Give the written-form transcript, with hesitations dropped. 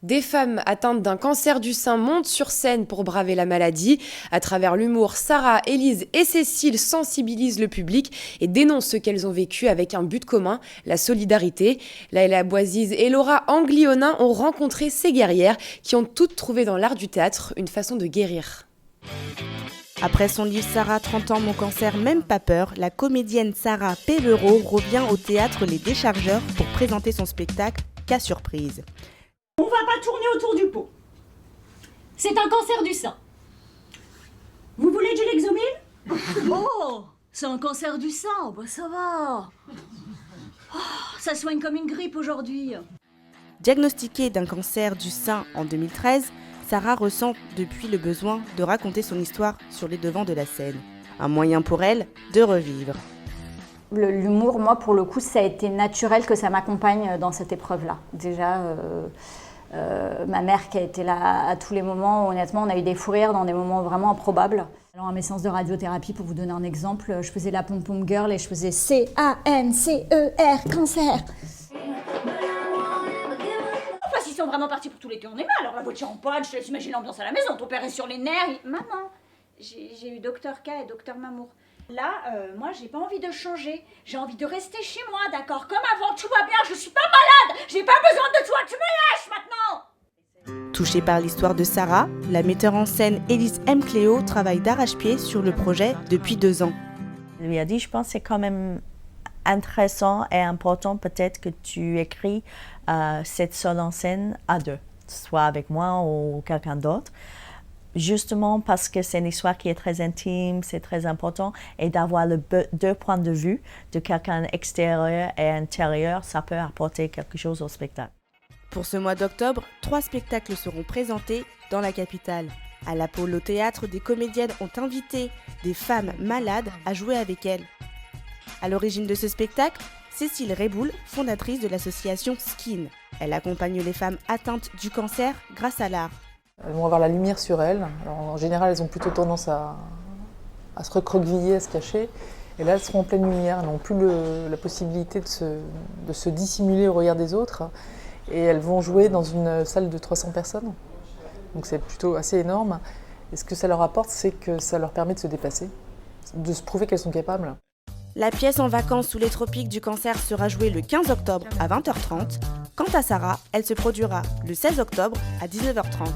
Des femmes atteintes d'un cancer du sein montent sur scène pour braver la maladie. À travers l'humour, Sarah, Élise et Cécile sensibilisent le public et dénoncent ce qu'elles ont vécu avec un but commun, la solidarité. Laëla Boisiz et Laura Anglionin ont rencontré ces guerrières qui ont toutes trouvé dans l'art du théâtre une façon de guérir. Après son livre Sarah, 30 ans, mon cancer, même pas peur, la comédienne Sarah Pévereau revient au théâtre Les Déchargeurs pour présenter son spectacle Cas surprise. On va pas tourner autour du pot. C'est un cancer du sein. Vous voulez du Lexomil? Oh, c'est un cancer du sein, bah ça va. Oh, ça soigne comme une grippe aujourd'hui. Diagnostiquée d'un cancer du sein en 2013, Sarah ressent depuis le besoin de raconter son histoire sur les devants de la scène. Un moyen pour elle de revivre. L'humour, moi, pour le coup, ça a été naturel que ça m'accompagne dans cette épreuve-là. Déjà, ma mère qui a été là à tous les moments, honnêtement, on a eu des fous rires dans des moments vraiment improbables. Alors, à mes séances de radiothérapie, pour vous donner un exemple, je faisais la pom-pom girl et je faisais C-A-N-C-E-R, cancer. Enfin, s'ils sont vraiment partis pour tout l'été, on est mal. Alors la voiture en panne, je te laisse imaginer l'ambiance à la maison. Ton père est sur les nerfs. Maman, j'ai eu Dr K et Dr Mamour. Là, moi, j'ai pas envie de changer. J'ai envie de rester chez moi, d'accord? Comme avant, tout va bien, je suis pas malade. J'ai pas besoin de toi, tu me lâches maintenant. Touchée par l'histoire de Sarah, la metteur en scène Élise M. Cléo travaille d'arrache-pied sur le projet depuis 2 ans. Il lui a dit, je pense que c'est quand même intéressant et important peut-être que tu écris cette seule en scène à deux, soit avec moi ou quelqu'un d'autre. Justement parce que c'est une histoire qui est très intime, c'est très important, et d'avoir deux points de vue de quelqu'un extérieur et intérieur, ça peut apporter quelque chose au spectacle. Pour ce mois d'octobre, 3 spectacles seront présentés dans la capitale. À l'Apollo Théâtre, des comédiennes ont invité des femmes malades à jouer avec elles. À l'origine de ce spectacle, Cécile Réboul, fondatrice de l'association Skin. Elle accompagne les femmes atteintes du cancer grâce à l'art. Elles vont avoir la lumière sur elles. Alors, en général, elles ont plutôt tendance à se recroqueviller, à se cacher. Et là, elles seront en pleine lumière. Elles n'ont plus la possibilité de se dissimuler au regard des autres. Et elles vont jouer dans une salle de 300 personnes. Donc c'est plutôt assez énorme. Et ce que ça leur apporte, c'est que ça leur permet de se dépasser, de se prouver qu'elles sont capables. La pièce En vacances sous les tropiques du cancer sera jouée le 15 octobre à 20h30. Quant à Sarah, elle se produira le 16 octobre à 19h30.